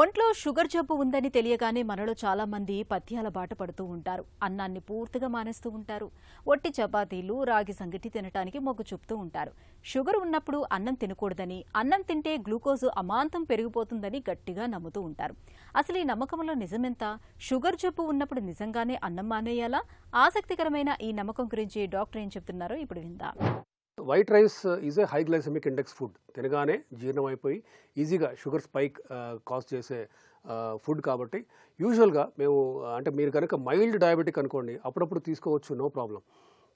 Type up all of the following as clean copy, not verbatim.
ఒంట్లో షుగర్ జబ్బు ఉందని తెలియగానే మనలో చాలా మంది పథ్యాల బాట పడుతూ ఉంటారు. అన్నాన్ని పూర్తిగా మానేస్తూ ఉంటారు. ఒట్టి చపాతీలు, రాగి సంగటి తినటానికి మొగ్గు చూపుతూ ఉంటారు. షుగర్ ఉన్నప్పుడు అన్నం తినకూడదని, అన్నం తింటే గ్లూకోజు అమాంతం పెరిగిపోతుందని గట్టిగా నమ్ముతూ ఉంటారు. అసలు ఈ నమ్మకంలో నిజమెంత? షుగర్ జబ్బు ఉన్నప్పుడు నిజంగానే అన్నం మానేయాలా? ఆసక్తికరమైన ఈ నమ్మకం గురించి డాక్టర్ ఏం చెప్తున్నారో ఇప్పుడు విందాం. White rice is a high glycemic index food. తినగానే జీర్ణం అయిపోయి ఈజీగా షుగర్ స్పైక్ కాజ్ చేసే ఫుడ్ కాబట్టి యూజువల్గా మేము అంటే మీరు కనుక మైల్డ్ డయాబెటిక్ అనుకోండి, అప్పుడప్పుడు తీసుకోవచ్చు, నో ప్రాబ్లం.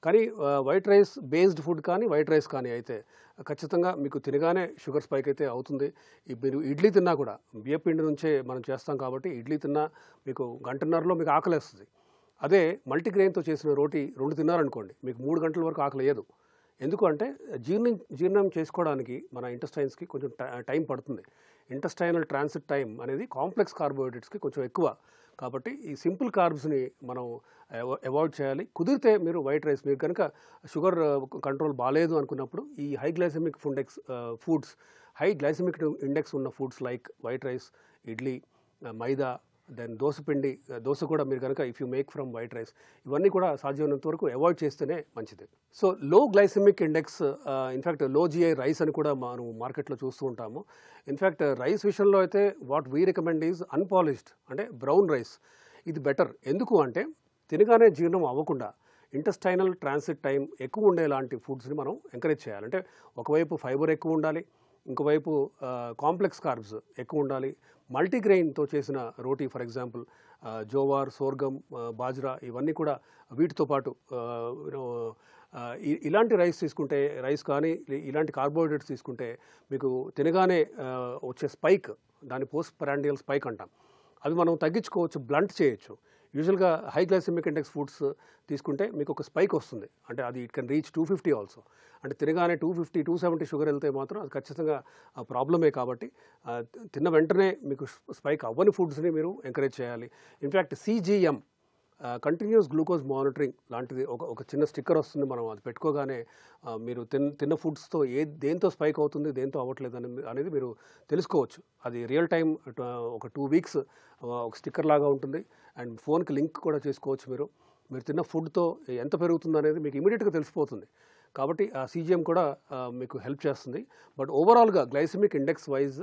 కానీ వైట్ రైస్ బేస్డ్ ఫుడ్ కానీ వైట్ రైస్ కానీ అయితే ఖచ్చితంగా మీకు తినగానే షుగర్ స్పైక్ అయితే అవుతుంది. మీరు ఇడ్లీ తిన్నా కూడా బియ్యపిండి నుంచే మనం చేస్తాం కాబట్టి ఇడ్లీ తిన్నా మీకు గంటన్నరలో మీకు ఆకలేస్తుంది. అదే మల్టీగ్రెయిన్తో చేసిన రోటీ 2 తిన్నారనుకోండి, మీకు 3 గంటల వరకు ఆకలి వేయదు. ఎందుకు అంటే జీర్ణం చేసుకోవడానికి మన ఇంటెస్టైన్స్కి కొంచెం టైం పడుతుంది. ఇంటెస్టైనల్ ట్రాన్సిట్ టైం అనేది కాంప్లెక్స్ కార్బోహైడ్రేట్స్కి కొంచెం ఎక్కువ. కాబట్టి ఈ సింపుల్ కార్బ్స్ని మనం అవాయిడ్ చేయాలి. కుదిరితే మీరు వైట్ రైస్, మీరు కనుక షుగర్ కంట్రోల్ బాగాలేదు అనుకున్నప్పుడు ఈ high glycemic foods high glycemic index ఉన్న foods like white rice, idli, maida, then dosa కూడా మీరు కనుక if you make from white rice, ఇవన్నీ కూడా సాధ్యమైనంత వరకు అవాయిడ్ చేస్తేనే మంచిది. So low glycemic index, in fact low GI rice అని కూడా మనం మార్కెట్లో చూస్తూ ఉంటాము. ఇన్ఫ్యాక్ట్ రైస్ విషయంలో అయితే what we recommend is unpolished, అంటే బ్రౌన్ రైస్. ఇది బెటర్. ఎందుకు అంటే తినగానే జీర్ణం అవ్వకుండా ఇంటెస్టైనల్ ట్రాన్సిట్ టైం ఎక్కువ ఉండేలాంటి ఫుడ్స్ని మనం ఎంకరేజ్ చేయాలి. అంటే ఒకవైపు ఫైబర్ ఎక్కువ ఉండాలి, ఇంకోవైపు కాంప్లెక్స్ కార్బ్స్ ఎక్కువ ఉండాలి. మల్టీగ్రెయిన్తో చేసిన roti, for example jowar, sorghum, bajra, ఇవన్నీ కూడా వీటితో పాటు ఇలాంటి రైస్ కానీ ఇలాంటి కార్బోహైడ్రేట్స్ తీసుకుంటే మీకు తినగానే వచ్చే స్పైక్, దాని పోస్ట్ ప్రాండియల్ స్పైక్ అంటాం, అవి మనం తగ్గించుకోవచ్చు, బ్లంట్ చేయొచ్చు. యూజువల్గా హై గ్లైసెమిక్ ఇండెక్స్ ఫుడ్స్ తీసుకుంటే మీకు ఒక స్పైక్ వస్తుంది, అంటే అది ఇట్ కెన్ రీచ్ 250 ఆల్సో. అంటే తినగానే 250, 270 షుగర్ వెళ్తే మాత్రం అది ఖచ్చితంగా ప్రాబ్లమే. కాబట్టి తిన్న వెంటనే మీకు స్పైక్ అవ్వని ఫుడ్స్ని మీరు ఎంకరేజ్ చేయాలి. In fact CGM, continuous glucose monitoring లాంటిది ఒక చిన్న స్టిక్కర్ వస్తుంది. మనం అది పెట్టుకోగానే మీరు తిన్న ఫుడ్స్తో దేంతో స్పైక్ అవుతుంది, దేంతో అవ్వట్లేదు అనేది మీరు తెలుసుకోవచ్చు. అది రియల్ టైం ఒక 2 వీక్స్ ఒక స్టిక్కర్ లాగా ఉంటుంది. అండ్ ఫోన్కి లింక్ కూడా చేసుకోవచ్చు. మీరు తిన్న ఫుడ్తో ఎంత పెరుగుతుంది అనేది మీకు ఇమీడియట్గా తెలిసిపోతుంది. కాబట్టి ఆ CGM కూడా మీకు హెల్ప్ చేస్తుంది. బట్ ఓవరాల్గా glycemic index wise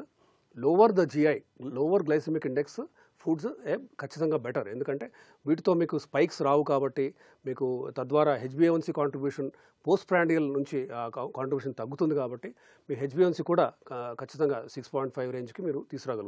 lower glycemic index foods ఖచ్చితంగా బెటర్. ఎందుకంటే వీటితో మీకు స్పైక్స్ రావు కాబట్టి మీకు తద్వారా HbA1c కాంట్రిబ్యూషన్, పోస్ట్ ప్రాండియల్ నుంచి కాంట్రిబ్యూషన్ తగ్గుతుంది. కాబట్టి మీ HbA1c కూడా ఖచ్చితంగా 6.5 రేంజ్కి మీరు తీసుకురాగలుగుతారు.